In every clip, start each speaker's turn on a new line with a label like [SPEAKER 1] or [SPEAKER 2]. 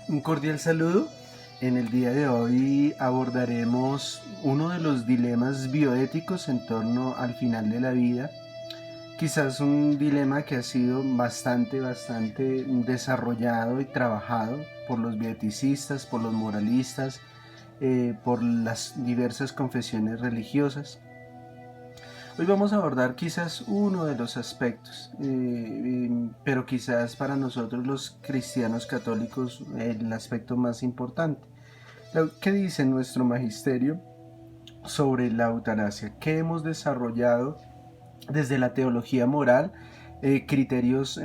[SPEAKER 1] Un cordial saludo. En el día de hoy abordaremos uno de los dilemas bioéticos en torno al final de la vida. Quizás un dilema que ha sido bastante desarrollado y trabajado por los bioeticistas, por los moralistas, por las diversas confesiones religiosas. Hoy vamos a abordar quizás uno de los aspectos, pero quizás para nosotros los cristianos católicos el aspecto más importante. ¿Qué dice nuestro magisterio sobre la eutanasia? ¿Qué hemos desarrollado desde la teología moral, criterios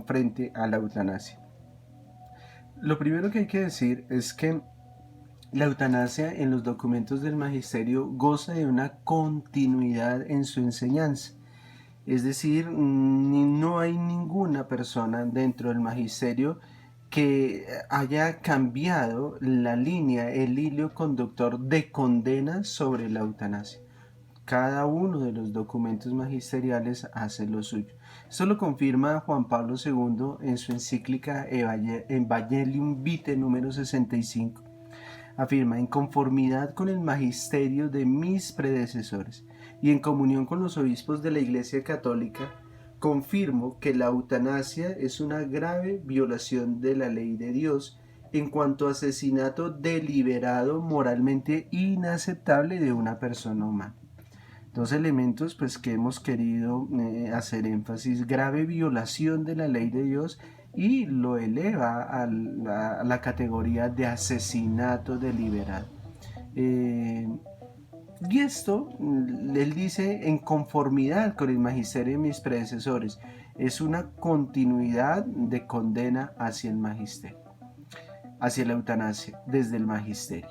[SPEAKER 1] frente a la eutanasia? Lo primero que hay que decir es que la eutanasia en los documentos del magisterio goza de una continuidad en su enseñanza. Es decir, no hay ninguna persona dentro del magisterio que haya cambiado la línea, el hilo conductor de condena sobre la eutanasia. Cada uno de los documentos magisteriales hace lo suyo. Esto lo confirma Juan Pablo II en su encíclica Evangelium Vitae número 65. Afirma: en conformidad con el magisterio de mis predecesores y en comunión con los obispos de la Iglesia Católica, confirmo que la eutanasia es una grave violación de la ley de Dios en cuanto a asesinato deliberado moralmente inaceptable de una persona humana. Dos elementos pues que hemos querido hacer énfasis: grave violación de la ley de Dios, y lo eleva a la categoría de asesinato deliberado. Y esto, él dice, en conformidad con el magisterio de mis predecesores, es una continuidad de condena hacia el magisterio, hacia la eutanasia desde el magisterio.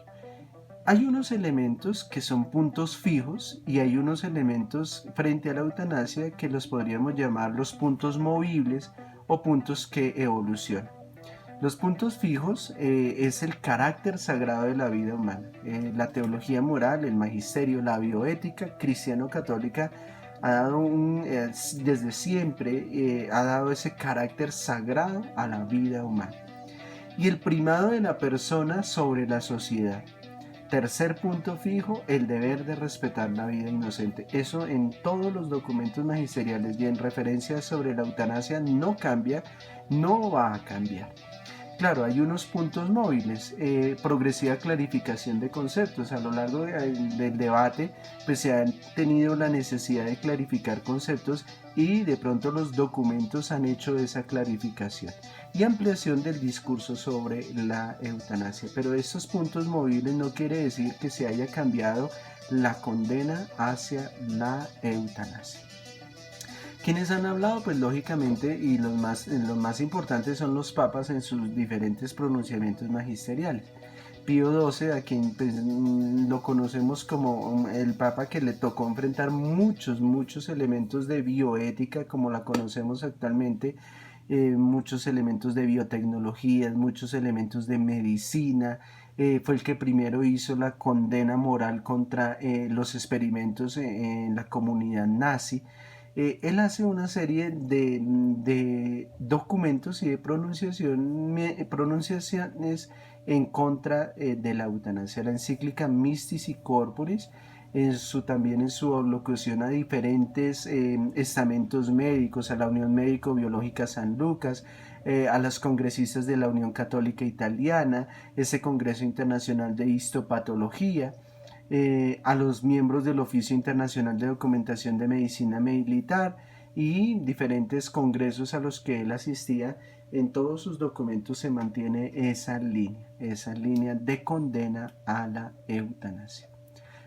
[SPEAKER 1] Hay unos elementos que son puntos fijos y hay unos elementos frente a la eutanasia que los podríamos llamar los puntos movibles o puntos que evolucionan. Los puntos fijos es el carácter sagrado de la vida humana. La teología moral, el magisterio, la bioética cristiano-católica ha dado desde siempre ha dado ese carácter sagrado a la vida humana. Y el primado de la persona sobre la sociedad. Tercer punto fijo, el deber de respetar la vida inocente. Eso en todos los documentos magisteriales y en referencias sobre la eutanasia no cambia, no va a cambiar. Claro, hay unos puntos móviles, progresiva clarificación de conceptos. A lo largo del debate pues se ha tenido la necesidad de clarificar conceptos y de pronto los documentos han hecho esa clarificación y ampliación del discurso sobre la eutanasia. Pero estos puntos móviles no quiere decir que se haya cambiado la condena hacia la eutanasia. ¿Quiénes han hablado? Pues lógicamente, y los más importantes son los papas en sus diferentes pronunciamientos magisteriales. Pío XII, a quien pues, lo conocemos como el papa que le tocó enfrentar muchos elementos de bioética como la conocemos actualmente, muchos elementos de biotecnología, muchos elementos de medicina. Fue el que primero hizo la condena moral contra los experimentos en la comunidad nazi. Él hace una serie de documentos y de pronunciaciones en contra de la eutanasia. La encíclica Mystici Corporis, también en su locución a diferentes estamentos médicos, a la Unión Médico-Biológica San Lucas, a las congresistas de la Unión Católica Italiana, ese Congreso Internacional de Histopatología, a los miembros del Oficio Internacional de Documentación de Medicina Militar y diferentes congresos a los que él asistía. En todos sus documentos se mantiene esa línea de condena a la eutanasia.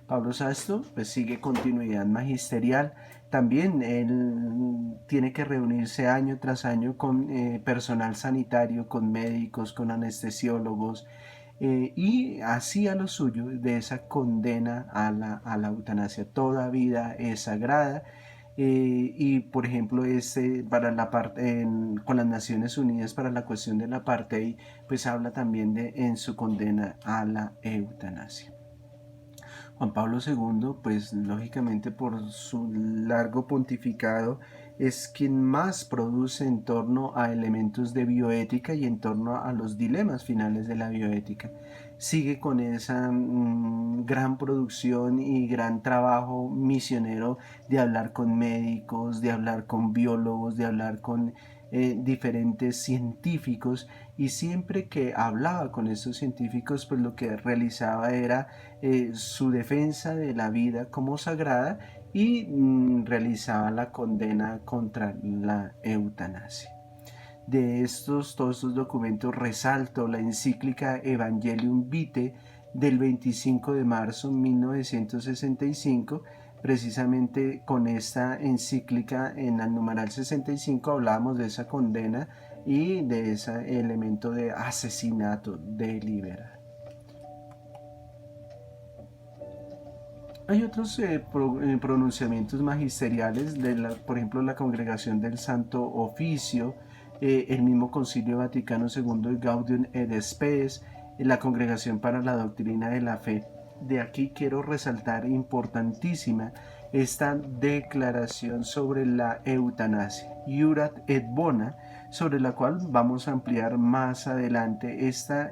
[SPEAKER 1] Pablo VI pues sigue continuidad magisterial. También él tiene que reunirse año tras año con personal sanitario, con médicos, con anestesiólogos, y hacía lo suyo de esa condena a la eutanasia. Toda vida es sagrada. Y por ejemplo para con las Naciones Unidas para la cuestión del apartheid pues habla también en su condena a la eutanasia. Juan Pablo II, pues lógicamente por su largo pontificado, es quien más produce en torno a elementos de bioética y en torno a los dilemas finales de la bioética. Sigue con esa gran producción y gran trabajo misionero de hablar con médicos, de hablar con biólogos, de hablar con diferentes científicos, y siempre que hablaba con estos científicos, pues lo que realizaba era su defensa de la vida como sagrada, y realizaba la condena contra la eutanasia. De todos estos documentos resalto la encíclica Evangelium Vitae del 25 de marzo de 1965. Precisamente con esta encíclica, en el numeral 65, hablábamos de esa condena y de ese elemento de asesinato deliberado. Hay otros pronunciamientos magisteriales, por ejemplo, la Congregación del Santo Oficio, el mismo Concilio Vaticano II, el Gaudium et Spes, la Congregación para la Doctrina de la Fe. De aquí quiero resaltar importantísima esta declaración sobre la eutanasia, Iurat et Bona, sobre la cual vamos a ampliar más adelante. Esta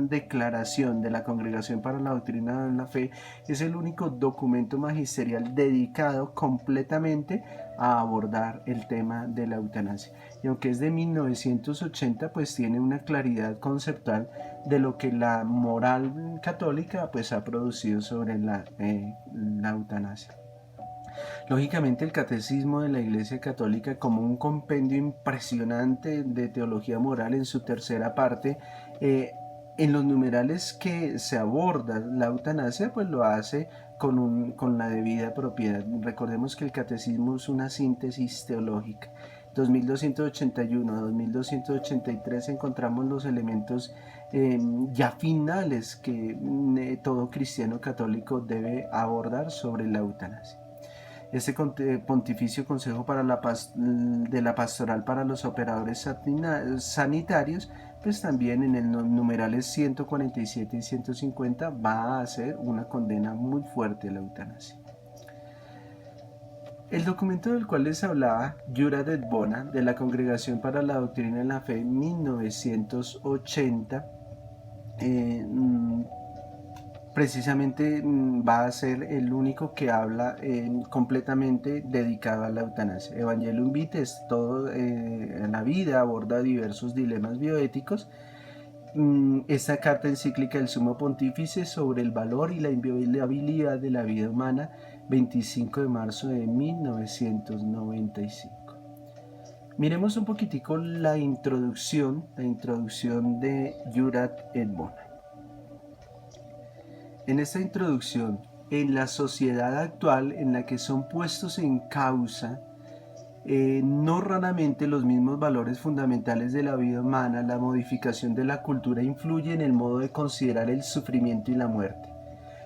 [SPEAKER 1] declaración de la Congregación para la Doctrina de la Fe es el único documento magisterial dedicado completamente a abordar el tema de la eutanasia. Y aunque es de 1980, pues tiene una claridad conceptual de lo que la moral católica pues ha producido sobre la eutanasia. Lógicamente, el Catecismo de la Iglesia Católica, como un compendio impresionante de teología moral en su tercera parte, en los numerales que se aborda la eutanasia, pues lo hace con la debida propiedad. Recordemos que el Catecismo es una síntesis teológica. 2281 a 2283 encontramos los elementos ya finales que todo cristiano católico debe abordar sobre la eutanasia. Este pontificio consejo de la pastoral para los operadores sanitarios, pues también en el numerales 147 y 150 va a hacer una condena muy fuerte a la eutanasia. El documento del cual les hablaba, Iurat et Bona, de la Congregación para la Doctrina de la Fe, en 1980, precisamente va a ser el único que habla completamente dedicado a la eutanasia. Evangelium Vitae es todo en la vida, aborda diversos dilemas bioéticos. Esta carta encíclica del Sumo Pontífice sobre el valor y la inviolabilidad de la vida humana, 25 de marzo de 1995. Miremos un poquitico la introducción de Iurat et Bona. En esta introducción, en la sociedad actual en la que son puestos en causa no raramente los mismos valores fundamentales de la vida humana, la modificación de la cultura influye en el modo de considerar el sufrimiento y la muerte.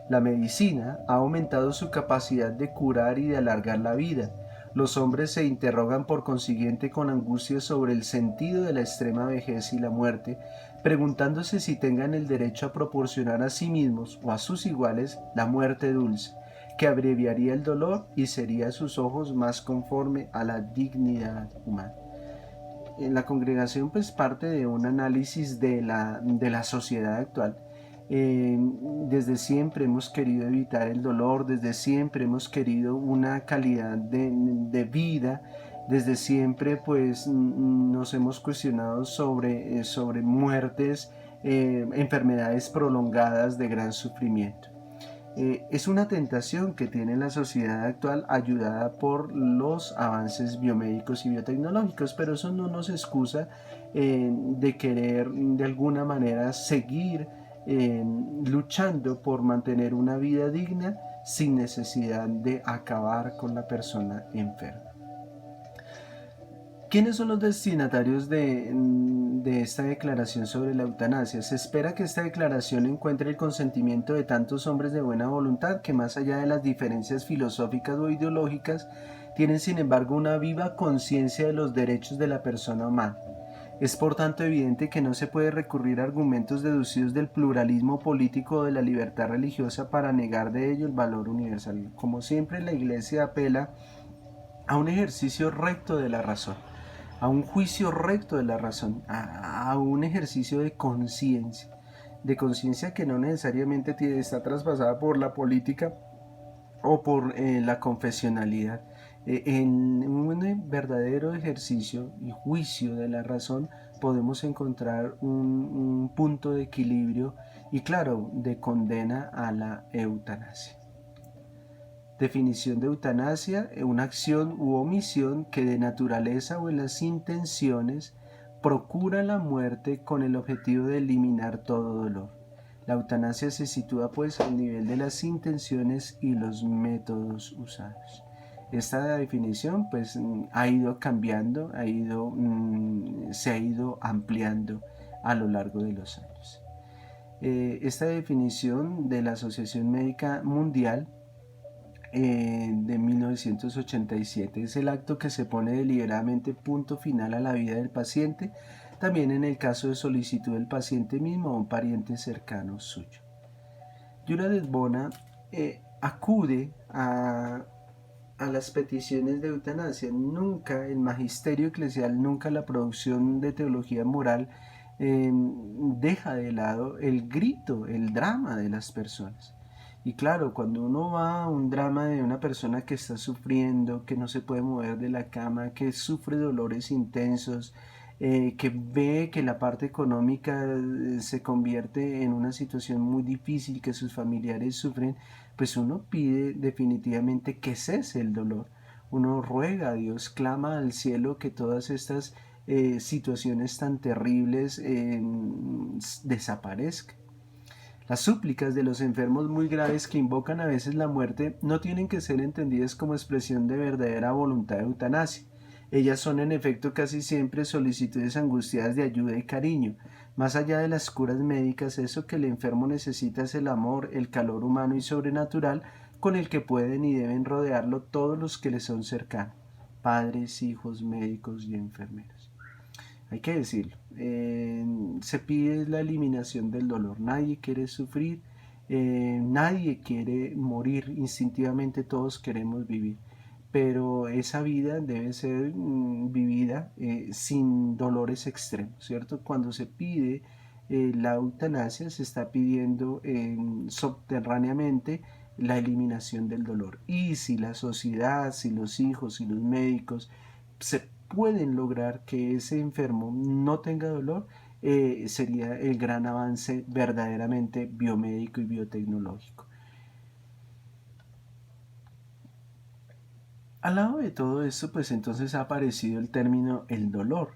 [SPEAKER 1] La medicina ha aumentado su capacidad de curar y de alargar la vida. Los hombres se interrogan por consiguiente con angustia sobre el sentido de la extrema vejez y la muerte, preguntándose si tengan el derecho a proporcionar a sí mismos o a sus iguales la muerte dulce, que abreviaría el dolor y sería a sus ojos más conforme a la dignidad humana. En la congregación pues parte de un análisis de la sociedad actual. Desde siempre hemos querido evitar el dolor, desde siempre hemos querido una calidad de vida, desde siempre pues nos hemos cuestionado sobre muertes, enfermedades prolongadas de gran sufrimiento. Es una tentación que tiene la sociedad actual, ayudada por los avances biomédicos y biotecnológicos, pero eso no nos excusa de querer de alguna manera seguir luchando por mantener una vida digna sin necesidad de acabar con la persona enferma. ¿Quiénes son los destinatarios de esta declaración sobre la eutanasia? Se espera que esta declaración encuentre el consentimiento de tantos hombres de buena voluntad que, más allá de las diferencias filosóficas o ideológicas, tienen sin embargo una viva conciencia de los derechos de la persona humana. Es por tanto evidente que no se puede recurrir a argumentos deducidos del pluralismo político o de la libertad religiosa para negar de ello el valor universal. Como siempre, la Iglesia apela a un ejercicio recto de la razón, a un juicio recto de la razón, a un ejercicio de conciencia que no necesariamente está traspasada por la política o por la confesionalidad. En un verdadero ejercicio y juicio de la razón podemos encontrar un punto de equilibrio y claro, de condena a la eutanasia. Definición de eutanasia: una acción u omisión que de naturaleza o en las intenciones procura la muerte con el objetivo de eliminar todo dolor. La eutanasia se sitúa pues al nivel de las intenciones y los métodos usados. Esta definición pues ha ido cambiando, se ha ido ampliando a lo largo de los años. Esta definición de la Asociación Médica Mundial de 1987 es el acto que se pone deliberadamente punto final a la vida del paciente, también en el caso de solicitud del paciente mismo o un pariente cercano suyo. Yura Desbona acude a las peticiones de eutanasia. Nunca el magisterio eclesial, nunca la producción de teología moral deja de lado el grito, el drama de las personas. Y claro, cuando uno va a un drama de una persona que está sufriendo, que no se puede mover de la cama, que sufre dolores intensos, que ve que la parte económica se convierte en una situación muy difícil, que sus familiares sufren, pues uno pide definitivamente que cese el dolor. Uno ruega a Dios, clama al cielo que todas estas situaciones tan terribles desaparezcan. Las súplicas de los enfermos muy graves que invocan a veces la muerte no tienen que ser entendidas como expresión de verdadera voluntad de eutanasia. Ellas son en efecto casi siempre solicitudes angustiadas de ayuda y cariño. Más allá de las curas médicas, eso que el enfermo necesita es el amor, el calor humano y sobrenatural con el que pueden y deben rodearlo todos los que le son cercanos, padres, hijos, médicos y enfermeros. Hay que decirlo, se pide la eliminación del dolor. Nadie quiere sufrir, nadie quiere morir. Instintivamente todos queremos vivir, pero esa vida debe ser vivida sin dolores extremos, ¿cierto? Cuando se pide la eutanasia, se está pidiendo subterráneamente la eliminación del dolor. Y si la sociedad, si los hijos, si los médicos se pueden lograr que ese enfermo no tenga dolor, sería el gran avance verdaderamente biomédico y biotecnológico. Al lado de todo esto, pues entonces ha aparecido el término el dolor.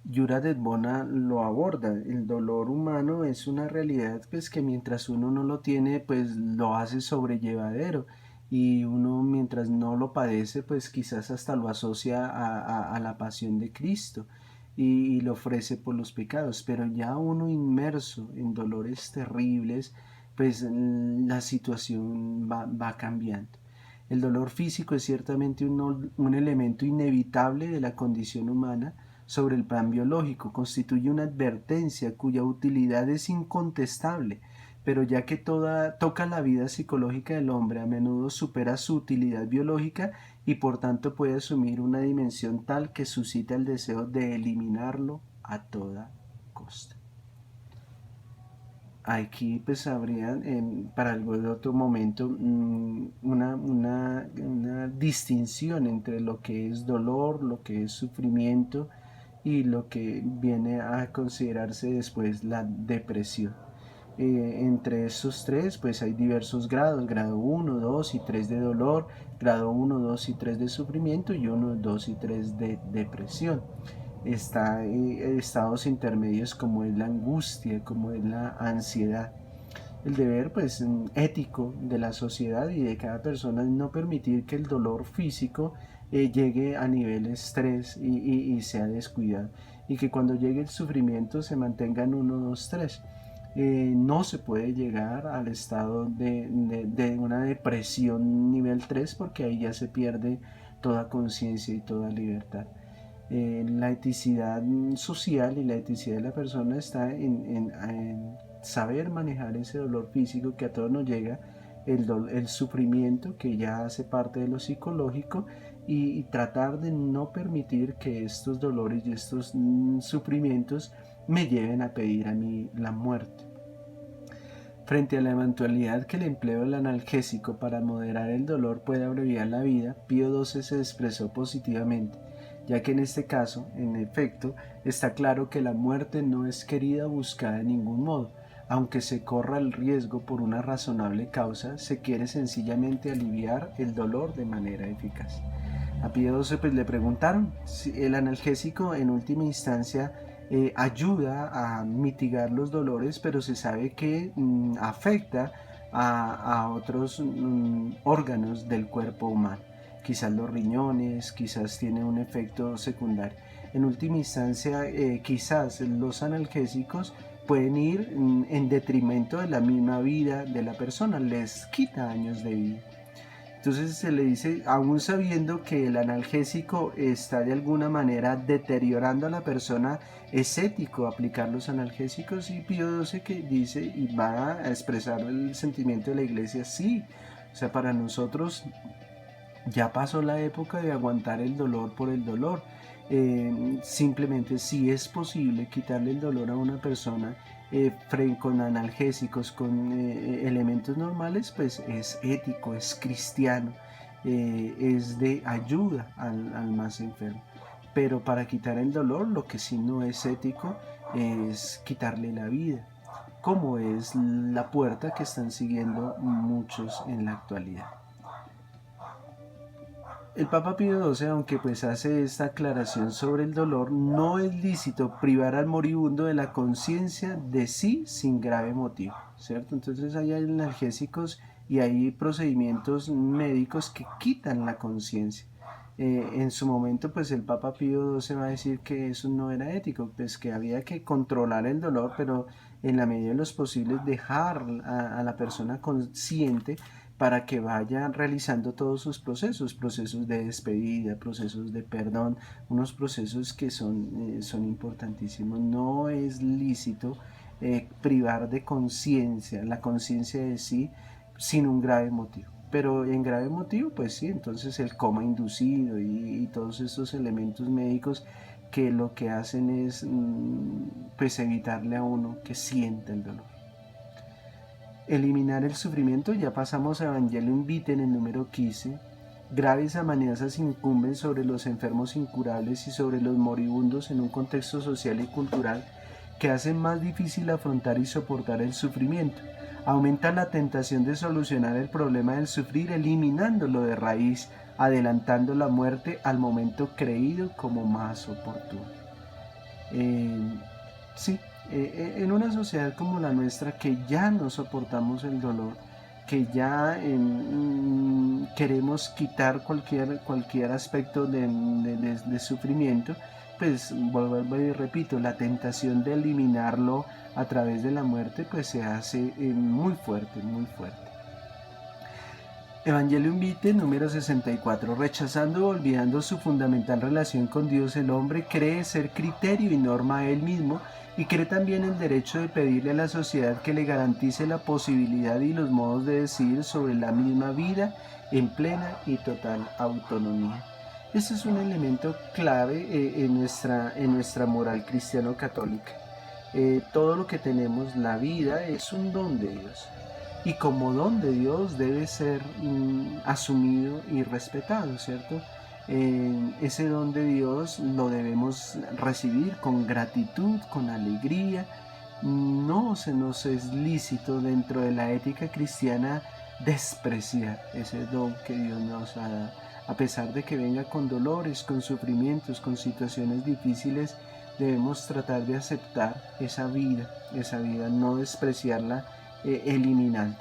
[SPEAKER 1] Yura Desbona lo aborda. El dolor humano es una realidad pues que mientras uno no lo tiene, pues lo hace sobrellevadero, y uno mientras no lo padece, pues quizás hasta lo asocia a la pasión de Cristo y lo ofrece por los pecados. Pero ya uno inmerso en dolores terribles, pues la situación va cambiando. El dolor físico es ciertamente un elemento inevitable de la condición humana. Sobre el plan biológico, constituye una advertencia cuya utilidad es incontestable, pero ya que toca la vida psicológica del hombre, a menudo supera su utilidad biológica y por tanto puede asumir una dimensión tal que suscita el deseo de eliminarlo a toda costa. Aquí pues habría para algún otro momento una distinción entre lo que es dolor, lo que es sufrimiento y lo que viene a considerarse después la depresión. Entre estos tres pues hay diversos grados: grado 1, 2 y 3 de dolor, grado 1, 2 y 3 de sufrimiento y 1, 2 y 3 de depresión. Está estados intermedios como es la angustia, como es la ansiedad. El deber pues ético de la sociedad y de cada persona es no permitir que el dolor físico llegue a nivel estrés y sea descuidado, y que cuando llegue el sufrimiento se mantenga en 1, 2, 3. No se puede llegar al estado de una depresión nivel 3, porque ahí ya se pierde toda conciencia y toda libertad. La eticidad social y la eticidad de la persona está en saber manejar ese dolor físico que a todos nos llega, el sufrimiento que ya hace parte de lo psicológico, y tratar de no permitir que estos dolores y estos sufrimientos me lleven a pedir a mí la muerte. Frente a la eventualidad que el empleo del analgésico para moderar el dolor puede abreviar la vida, Pío XII se expresó positivamente, ya que en este caso, en efecto, está claro que la muerte no es querida o buscada de ningún modo. Aunque se corra el riesgo por una razonable causa, se quiere sencillamente aliviar el dolor de manera eficaz. A Pío XII pues, le preguntaron si el analgésico en última instancia ayuda a mitigar los dolores, pero se sabe que afecta a otros órganos del cuerpo humano. Quizás los riñones, quizás tiene un efecto secundario. En última instancia, quizás los analgésicos pueden ir en detrimento de la misma vida de la persona, les quita años de vida. Entonces se le dice, aún sabiendo que el analgésico está de alguna manera deteriorando a la persona, ¿es ético aplicar los analgésicos? Y Pío XII que dice y va a expresar el sentimiento de la iglesia, sí. O sea, para nosotros ya pasó la época de aguantar el dolor por el dolor. Simplemente si es posible quitarle el dolor a una persona con analgésicos, con elementos normales, pues es ético, es cristiano, es de ayuda al más enfermo. Pero para quitar el dolor, lo que sí no es ético es quitarle la vida, como es la puerta que están siguiendo muchos en la actualidad. El Papa Pío XII, aunque pues hace esta aclaración sobre el dolor, no es lícito privar al moribundo de la conciencia de sí sin grave motivo, ¿cierto? Entonces hay analgésicos y hay procedimientos médicos que quitan la conciencia. En su momento pues el Papa Pío XII va a decir que eso no era ético, pues que había que controlar el dolor, pero en la medida de los posibles dejar a la persona consciente para que vaya realizando todos sus procesos de despedida, procesos de perdón, unos procesos que son importantísimos. No es lícito privar de conciencia, la conciencia de sí, sin un grave motivo. Pero en grave motivo, pues sí, entonces el coma inducido y todos estos elementos médicos que lo que hacen es pues evitarle a uno que sienta el dolor. Eliminar el sufrimiento, ya pasamos a Evangelium Vitae en el número 15. Graves amenazas incumben sobre los enfermos incurables y sobre los moribundos en un contexto social y cultural que hacen más difícil afrontar y soportar el sufrimiento. Aumenta la tentación de solucionar el problema del sufrir eliminándolo de raíz, adelantando la muerte al momento creído como más oportuno. Sí, en una sociedad como la nuestra que ya no soportamos el dolor, que ya queremos quitar cualquier aspecto de sufrimiento, pues vuelvo y repito, la tentación de eliminarlo a través de la muerte pues se hace muy fuerte, muy fuerte. Evangelium Vitae número 64. Rechazando o olvidando su fundamental relación con Dios, el hombre cree ser criterio y norma a él mismo y cree también el derecho de pedirle a la sociedad que le garantice la posibilidad y los modos de decidir sobre la misma vida en plena y total autonomía. Este es un elemento clave en nuestra moral cristiano-católica. Todo lo que tenemos, la vida, es un don de Dios. Y como don de Dios debe ser asumido y respetado, ¿cierto? Ese don de Dios lo debemos recibir con gratitud, con alegría. No se nos es lícito dentro de la ética cristiana despreciar ese don que Dios nos ha dado. A pesar de que venga con dolores, con sufrimientos, con situaciones difíciles, debemos tratar de aceptar esa vida, no despreciarla eliminando.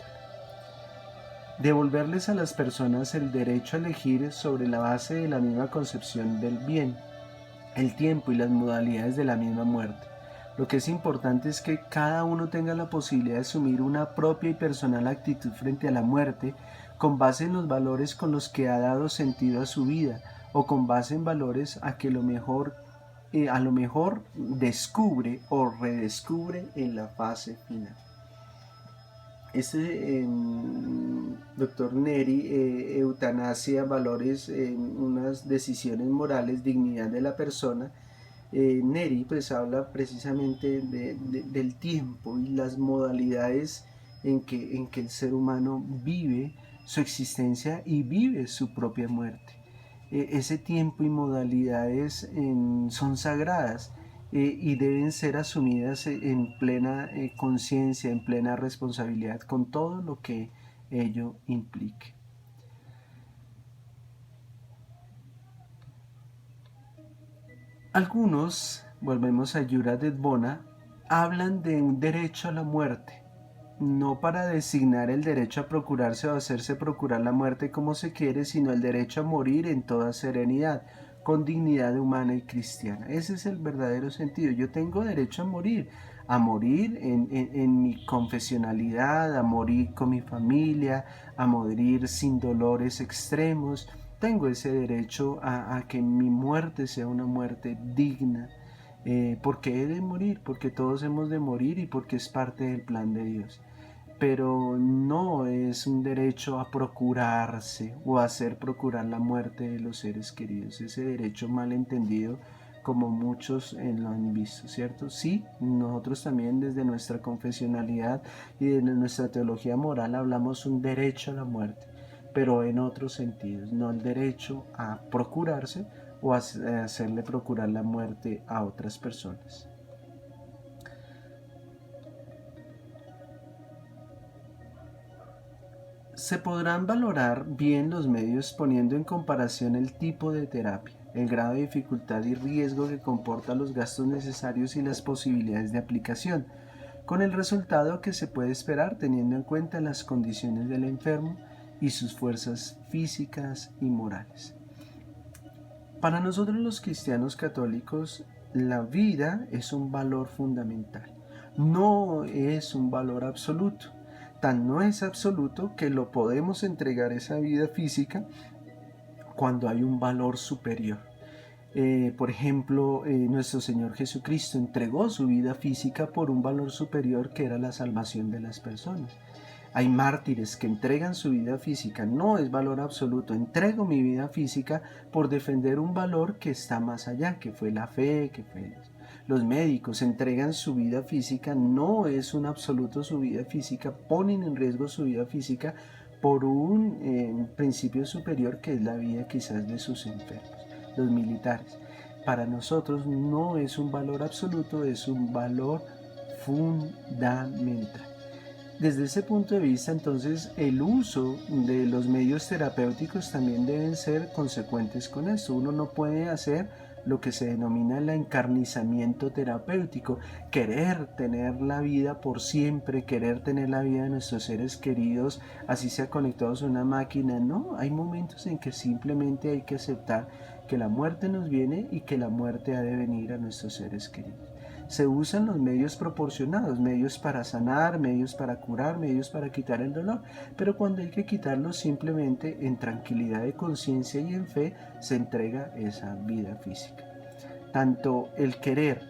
[SPEAKER 1] Devolverles a las personas el derecho a elegir sobre la base de la misma concepción del bien, el tiempo y las modalidades de la misma muerte. Lo que es importante es que cada uno tenga la posibilidad de asumir una propia y personal actitud frente a la muerte con base en los valores con los que ha dado sentido a su vida o con base en valores a lo mejor descubre o redescubre en la fase final. doctor Neri, eutanasia, valores, unas decisiones morales, dignidad de la persona. Neri pues habla precisamente del tiempo y las modalidades en que el ser humano vive su existencia y vive su propia muerte. Ese tiempo y modalidades son sagradas y deben ser asumidas en plena conciencia, en plena responsabilidad, con todo lo que ello implique. Algunos, volvemos a Yura Dedbona, hablan de un derecho a la muerte, no para designar el derecho a procurarse o hacerse procurar la muerte como se quiere, sino el derecho a morir en toda serenidad, con dignidad humana y cristiana. Ese es el verdadero sentido. Yo tengo derecho a morir en mi confesionalidad, a morir con mi familia, a morir sin dolores extremos. Tengo ese derecho a que mi muerte sea una muerte digna. Porque he de morir, porque todos hemos de morir y porque es parte del plan de Dios. Pero no es un derecho a procurarse o a hacer procurar la muerte de los seres queridos. Ese derecho mal entendido, como muchos lo han visto, ¿cierto? Sí, nosotros también desde nuestra confesionalidad y desde nuestra teología moral hablamos un derecho a la muerte, pero en otros sentidos, no el derecho a procurarse o a hacerle procurar la muerte a otras personas. Se podrán valorar bien los medios poniendo en comparación el tipo de terapia, el grado de dificultad y riesgo que comporta, los gastos necesarios y las posibilidades de aplicación, con el resultado que se puede esperar teniendo en cuenta las condiciones del enfermo y sus fuerzas físicas y morales. Para nosotros los cristianos católicos, la vida es un valor fundamental, no es un valor absoluto. Tan no es absoluto que lo podemos entregar esa vida física cuando hay un valor superior. Por ejemplo, nuestro Señor Jesucristo entregó su vida física por un valor superior que era la salvación de las personas. Hay mártires que entregan su vida física, no es valor absoluto, entrego mi vida física por defender un valor que está más allá, que fue la fe, que fue los médicos entregan su vida física, no es un absoluto su vida física, ponen en riesgo su vida física por un principio superior que es la vida quizás de sus enfermos, los militares. Para nosotros no es un valor absoluto, es un valor fundamental. Desde ese punto de vista, entonces, el uso de los medios terapéuticos también deben ser consecuentes con esto. Uno no puede hacer lo que se denomina el encarnizamiento terapéutico, querer tener la vida por siempre, querer tener la vida de nuestros seres queridos, así sea conectados a una máquina. No, hay momentos en que simplemente hay que aceptar que la muerte nos viene y que la muerte ha de venir a nuestros seres queridos. Se usan los medios proporcionados, medios para sanar, medios para curar, medios para quitar el dolor, pero cuando hay que quitarlo simplemente en tranquilidad de conciencia y en fe se entrega esa vida física. Tanto el querer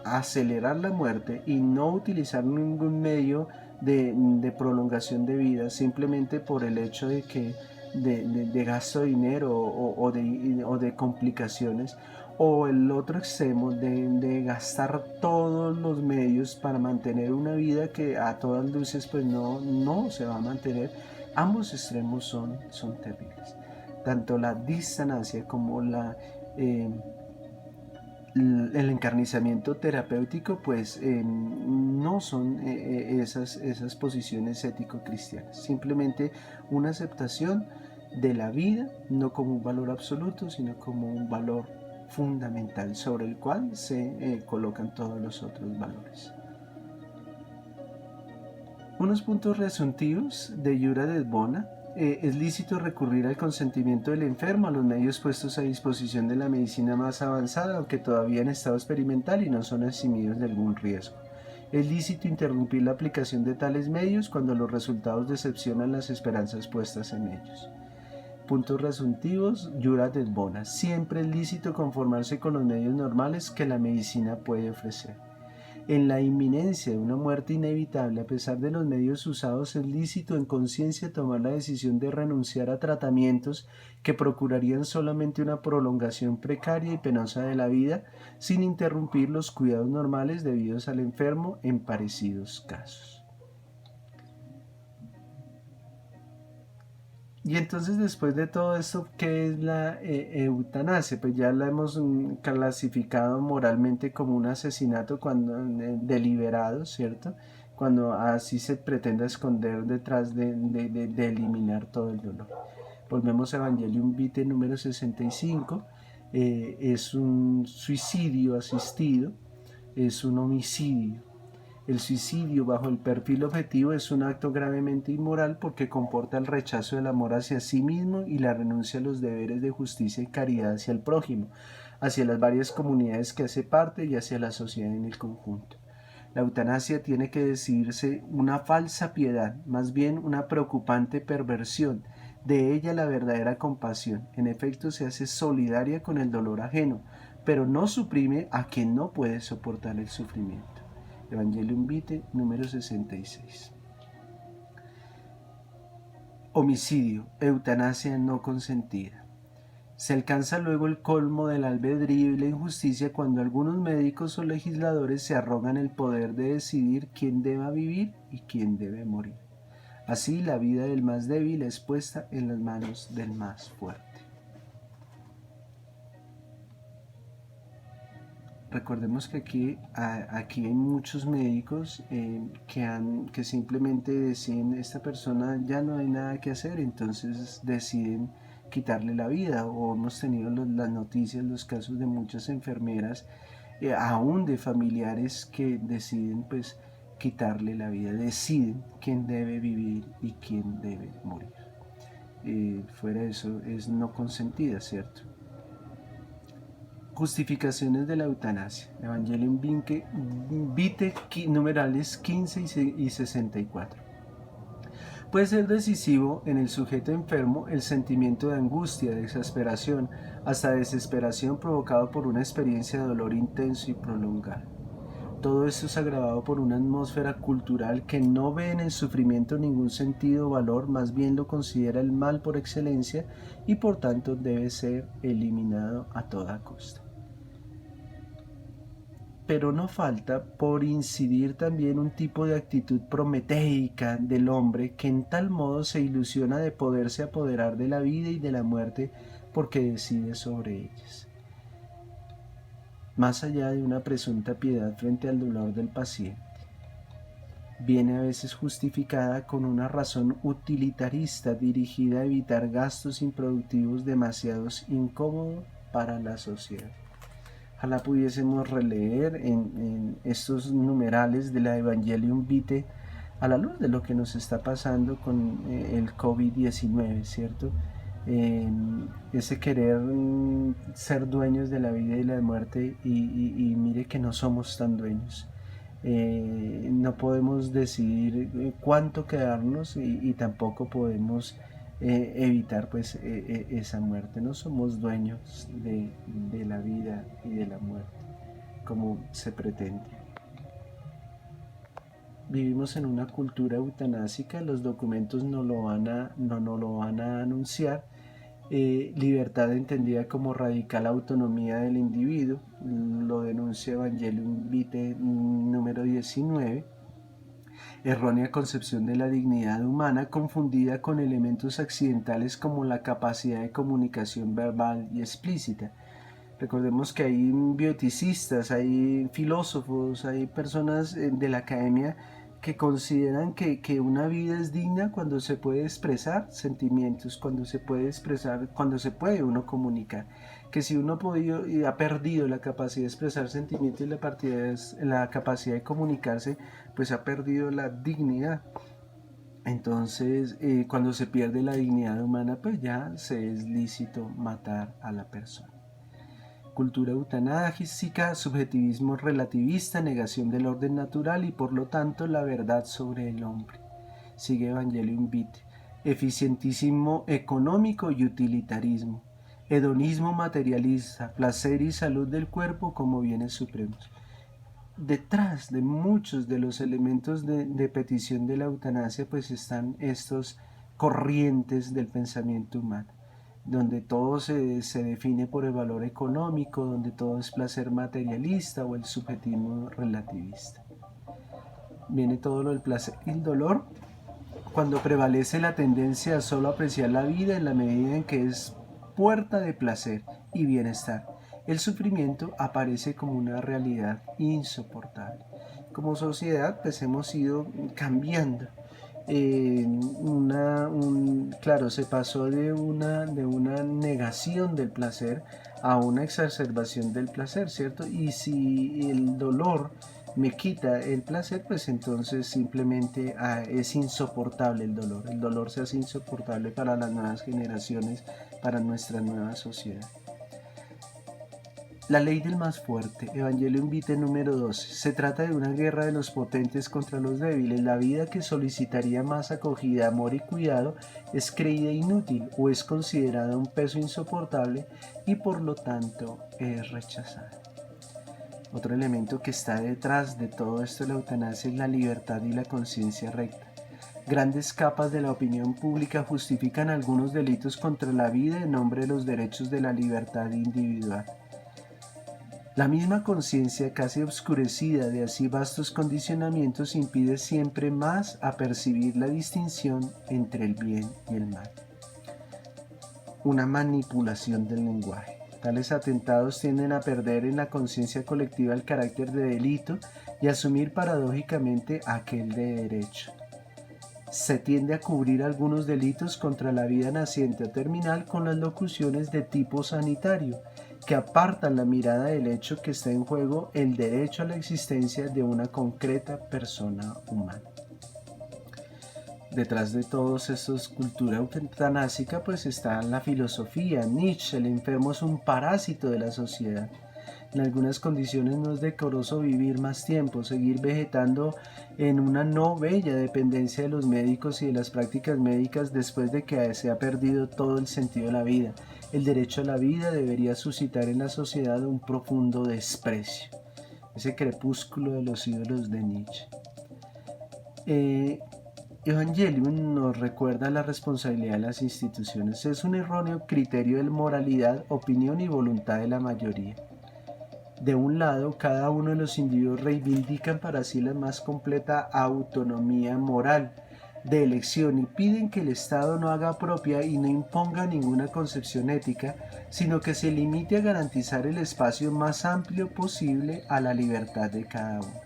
[SPEAKER 1] acelerar la muerte y no utilizar ningún medio de prolongación de vida simplemente por el hecho de que de gasto de dinero o de complicaciones, o el otro extremo de gastar todos los medios para mantener una vida que a todas luces pues no se va a mantener. Ambos extremos son terribles. Tanto la disanasia como el encarnizamiento terapéutico pues no son esas posiciones ético-cristianas, simplemente una aceptación de la vida no como un valor absoluto sino como un valor fundamental sobre el cual se colocan todos los otros valores. Unos puntos resuntivos de Yura Dedbona. Es lícito recurrir al consentimiento del enfermo a los medios puestos a disposición de la medicina más avanzada, aunque todavía en estado experimental y no son eximidos de algún riesgo. Es lícito interrumpir la aplicación de tales medios cuando los resultados decepcionan las esperanzas puestas en ellos. Puntos resuntivos, Yura Dedbona. Siempre es lícito conformarse con los medios normales que la medicina puede ofrecer. En la inminencia de una muerte inevitable, a pesar de los medios usados, es lícito en conciencia tomar la decisión de renunciar a tratamientos que procurarían solamente una prolongación precaria y penosa de la vida, sin interrumpir los cuidados normales debidos al enfermo en parecidos casos. Y entonces, después de todo esto, ¿qué es la eutanasia? Pues ya la hemos clasificado moralmente como un asesinato cuando deliberado, ¿cierto? Cuando así se pretende esconder detrás de eliminar todo el dolor. Volvemos a Evangelium Vitae número 65. Es un suicidio asistido, es un homicidio. El suicidio bajo el perfil objetivo es un acto gravemente inmoral porque comporta el rechazo del amor hacia sí mismo y la renuncia a los deberes de justicia y caridad hacia el prójimo, hacia las varias comunidades que hace parte y hacia la sociedad en el conjunto. La eutanasia tiene que decidirse una falsa piedad, más bien una preocupante perversión. De ella la verdadera compasión. En efecto, se hace solidaria con el dolor ajeno, pero no suprime a quien no puede soportar el sufrimiento. Evangelium Vitae número 66. Homicidio, eutanasia no consentida. Se alcanza luego el colmo del albedrío y la injusticia cuando algunos médicos o legisladores se arrogan el poder de decidir quién deba vivir y quién debe morir. Así la vida del más débil es puesta en las manos del más fuerte. Recordemos que aquí hay muchos médicos que simplemente deciden, esta persona ya no hay nada que hacer, entonces deciden quitarle la vida. O hemos tenido las noticias, los casos de muchas enfermeras, aún de familiares que deciden pues quitarle la vida, deciden quién debe vivir y quién debe morir. Fuera de eso es no consentida, ¿cierto? Justificaciones de la eutanasia. Evangelium Vitae numerales 15 y 64. Puede ser decisivo en el sujeto enfermo el sentimiento de angustia, de exasperación, hasta desesperación provocado por una experiencia de dolor intenso y prolongado. Todo esto es agravado por una atmósfera cultural que no ve en el sufrimiento ningún sentido o valor, más bien lo considera el mal por excelencia y por tanto debe ser eliminado a toda costa. Pero no falta por incidir también un tipo de actitud prometeica del hombre que en tal modo se ilusiona de poderse apoderar de la vida y de la muerte porque decide sobre ellas. Más allá de una presunta piedad frente al dolor del paciente, viene a veces justificada con una razón utilitarista dirigida a evitar gastos improductivos demasiados incómodos para la sociedad. Ojalá pudiésemos releer en estos numerales de la Evangelium Vitae a la luz de lo que nos está pasando con el COVID-19, ¿cierto? Ese querer ser dueños de la vida y la muerte y mire que no somos tan dueños. No podemos decidir cuánto quedarnos y tampoco podemos evitar pues esa muerte. No somos dueños de la vida y de la muerte como se pretende. Vivimos en una cultura eutanásica, los documentos no lo van a anunciar. Libertad entendida como radical autonomía del individuo, lo denuncia Evangelium Vitae número 19. Errónea concepción de la dignidad humana confundida con elementos accidentales como la capacidad de comunicación verbal y explícita. Recordemos que hay bioticistas, hay filósofos, hay personas de la academia que consideran que una vida es digna cuando se puede expresar sentimientos, cuando se puede expresar, cuando se puede uno comunicar. Que si uno ha perdido la capacidad de expresar sentimientos y la capacidad de comunicarse, pues ha perdido la dignidad. Entonces, cuando se pierde la dignidad humana, pues ya se es lícito matar a la persona. Cultura eutanásica, subjetivismo relativista, negación del orden natural y por lo tanto la verdad sobre el hombre. Sigue Evangelium Vitae. Eficientísimo económico y utilitarismo. Hedonismo materialista, placer y salud del cuerpo como bienes supremos. detrás de muchos de los elementos de petición de la eutanasia, pues están estos corrientes del pensamiento humano, donde todo se define por el valor económico, donde todo es placer materialista o el subjetivismo relativista. Viene todo lo del placer y el dolor cuando prevalece la tendencia a solo apreciar la vida en la medida en que es puerta de placer y bienestar. El sufrimiento aparece como una realidad insoportable. Como sociedad, pues hemos ido cambiando. Claro, se pasó de una negación del placer a una exacerbación del placer, ¿cierto? Y si el dolor me quita el placer, pues entonces simplemente es insoportable el dolor. El dolor se hace insoportable para las nuevas generaciones, para nuestra nueva sociedad. La ley del más fuerte, Evangelium Vitae número 12. Se trata de una guerra de los potentes contra los débiles. La vida que solicitaría más acogida, amor y cuidado es creída inútil o es considerada un peso insoportable y por lo tanto es rechazada. Otro elemento que está detrás de todo esto de la eutanasia es la libertad y la conciencia recta. Grandes capas de la opinión pública justifican algunos delitos contra la vida en nombre de los derechos de la libertad individual. La misma conciencia casi obscurecida de así vastos condicionamientos impide siempre más apercibir la distinción entre el bien y el mal. Una manipulación del lenguaje. Tales atentados tienden a perder en la conciencia colectiva el carácter de delito y asumir paradójicamente aquel de derecho. Se tiende a cubrir algunos delitos contra la vida naciente o terminal con las locuciones de tipo sanitario, que apartan la mirada del hecho que está en juego el derecho a la existencia de una concreta persona humana. Detrás de todos estos cultura eutanásica pues está la filosofía. Nietzsche, el enfermo es un parásito de la sociedad. En algunas condiciones no es decoroso vivir más tiempo, seguir vegetando en una no bella dependencia de los médicos y de las prácticas médicas después de que se ha perdido todo el sentido de la vida. El derecho a la vida debería suscitar en la sociedad un profundo desprecio. Ese crepúsculo de los ídolos de Nietzsche. Evangelium nos recuerda la responsabilidad de las instituciones. Es un erróneo criterio de moralidad, opinión y voluntad de la mayoría. De un lado, cada uno de los individuos reivindican para sí la más completa autonomía moral de elección y piden que el Estado no haga propia y no imponga ninguna concepción ética, sino que se limite a garantizar el espacio más amplio posible a la libertad de cada uno.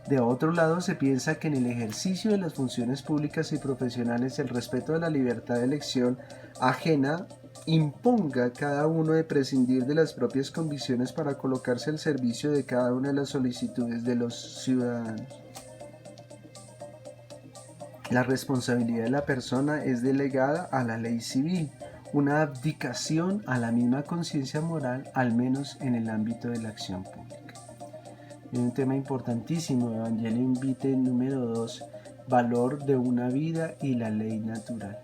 [SPEAKER 1] De otro lado, se piensa que en el ejercicio de las funciones públicas y profesionales el respeto de la libertad de elección ajena imponga a cada uno de prescindir de las propias convicciones para colocarse al servicio de cada una de las solicitudes de los ciudadanos. La responsabilidad de la persona es delegada a la ley civil, una abdicación a la misma conciencia moral, al menos en el ámbito de la acción pública. Es un tema importantísimo, Evangelium Vitae número 2, valor de una vida y la ley natural.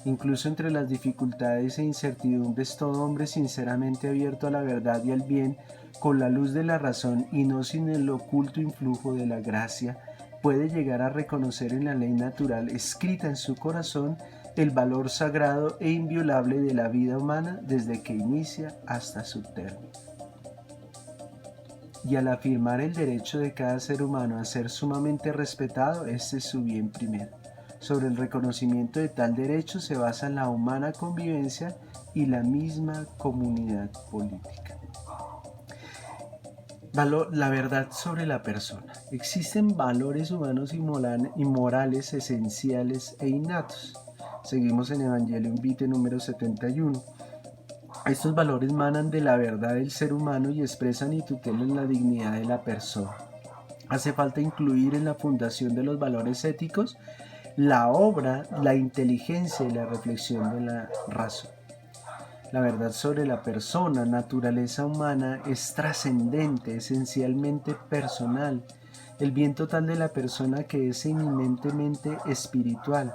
[SPEAKER 1] Incluso entre las dificultades e incertidumbres, todo hombre sinceramente abierto a la verdad y al bien, con la luz de la razón y no sin el oculto influjo de la gracia, puede llegar a reconocer en la ley natural escrita en su corazón el valor sagrado e inviolable de la vida humana desde que inicia hasta su término. Y al afirmar el derecho de cada ser humano a ser sumamente respetado, este es su bien primero. Sobre el reconocimiento de tal derecho se basa la humana convivencia y la misma comunidad política. La verdad sobre la persona. Existen valores humanos y morales esenciales e innatos. Seguimos en Evangelium Vitae número 71. Estos valores manan de la verdad del ser humano y expresan y tutelan la dignidad de la persona. Hace falta incluir en la fundación de los valores éticos la obra, la inteligencia y la reflexión de la razón. La verdad sobre la persona, naturaleza humana, es trascendente, esencialmente personal. El bien total de la persona que es eminentemente espiritual.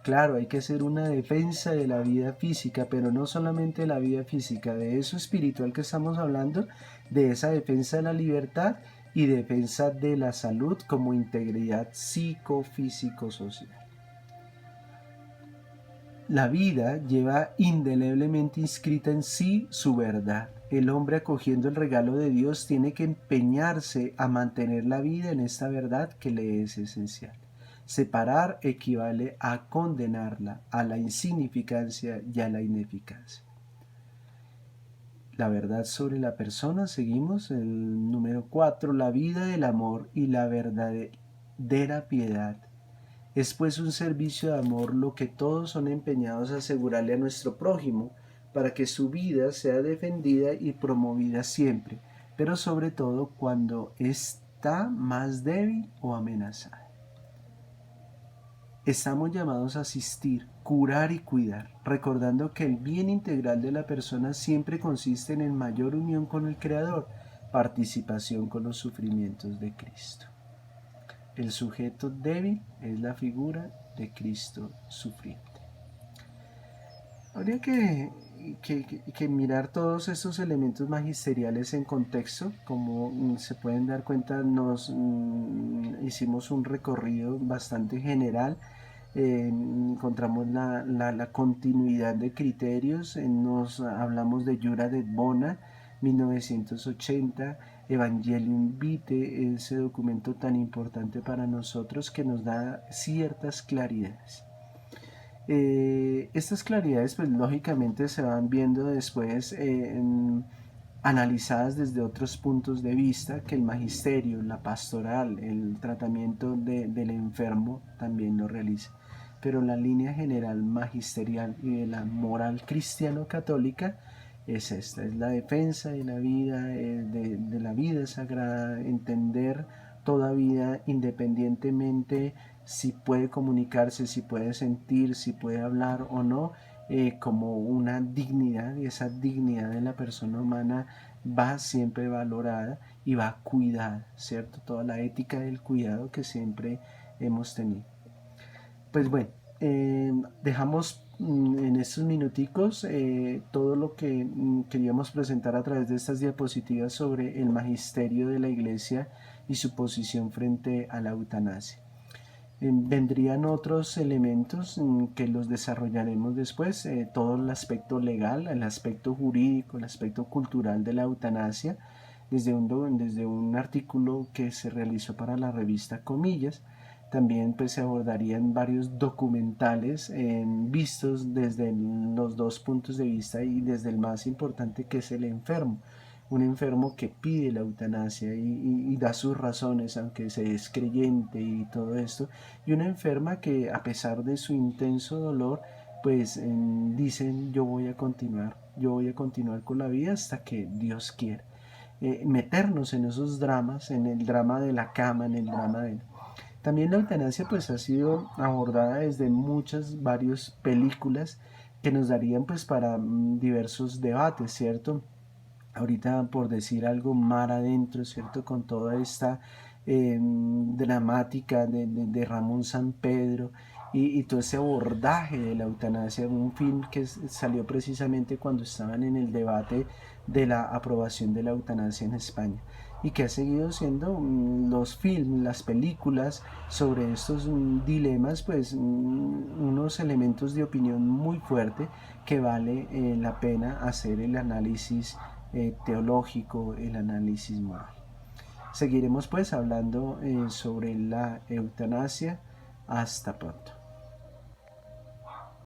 [SPEAKER 1] Claro, hay que hacer una defensa de la vida física, pero no solamente de la vida física, de eso espiritual que estamos hablando, de esa defensa de la libertad y defensa de la salud como integridad psicofísico-social. La vida lleva indeleblemente inscrita en sí su verdad. El hombre, acogiendo el regalo de Dios, tiene que empeñarse a mantener la vida en esta verdad que le es esencial. Separar equivale a condenarla a la insignificancia y a la ineficacia. La verdad sobre la persona, seguimos, el número 4, la vida del amor y la verdadera piedad. Es pues un servicio de amor lo que todos son empeñados a asegurarle a nuestro prójimo, para que su vida sea defendida y promovida siempre, pero sobre todo cuando está más débil o amenazada. Estamos llamados a asistir, curar y cuidar, recordando que el bien integral de la persona siempre consiste en mayor unión con el Creador, participación con los sufrimientos de Cristo. El sujeto débil es la figura de Cristo sufriente. Habría que mirar todos estos elementos magisteriales en contexto. Como se pueden dar cuenta, hicimos un recorrido bastante general. Encontramos la continuidad de criterios. Hablamos de Jura de Bona, 1980, Evangelium Vitae, ese documento tan importante para nosotros que nos da ciertas claridades. Estas claridades pues lógicamente se van viendo después analizadas desde otros puntos de vista, que el magisterio, la pastoral, el tratamiento del enfermo también lo realiza. Pero la línea general magisterial y de la moral cristiano-católica es esta, es la defensa de la vida, de la vida sagrada, entender toda vida independientemente si puede comunicarse, si puede sentir, si puede hablar o no, como una dignidad, y esa dignidad de la persona humana va siempre valorada y va cuidada, ¿cierto? Toda la ética del cuidado que siempre hemos tenido. Pues bueno, dejamos en estos minuticos todo lo que queríamos presentar a través de estas diapositivas sobre el magisterio de la Iglesia y su posición frente a la eutanasia. Vendrían otros elementos que los desarrollaremos después, todo el aspecto legal, el aspecto jurídico, el aspecto cultural de la eutanasia, desde un artículo que se realizó para la revista Comillas. También pues se abordarían varios documentales vistos desde los dos puntos de vista y desde el más importante, que es el enfermo. Un enfermo que pide la eutanasia y da sus razones, aunque se es creyente y todo esto, y una enferma que, a pesar de su intenso dolor, pues dicen: yo voy a continuar con la vida hasta que Dios quiera. Meternos en esos dramas, en el drama de la cama, en el drama de... También la eutanasia pues ha sido abordada desde varias películas que nos darían pues para diversos debates, ¿cierto? Ahorita, por decir algo, Mar Adentro, ¿cierto? Con toda esta dramática de Ramón Sampedro y todo ese abordaje de la eutanasia, un film que salió precisamente cuando estaban en el debate de la aprobación de la eutanasia en España, y que ha seguido siendo los films, las películas sobre estos dilemas, pues unos elementos de opinión muy fuerte que vale la pena hacer el análisis teológico, el análisis moral. Seguiremos pues hablando sobre la eutanasia. Hasta pronto.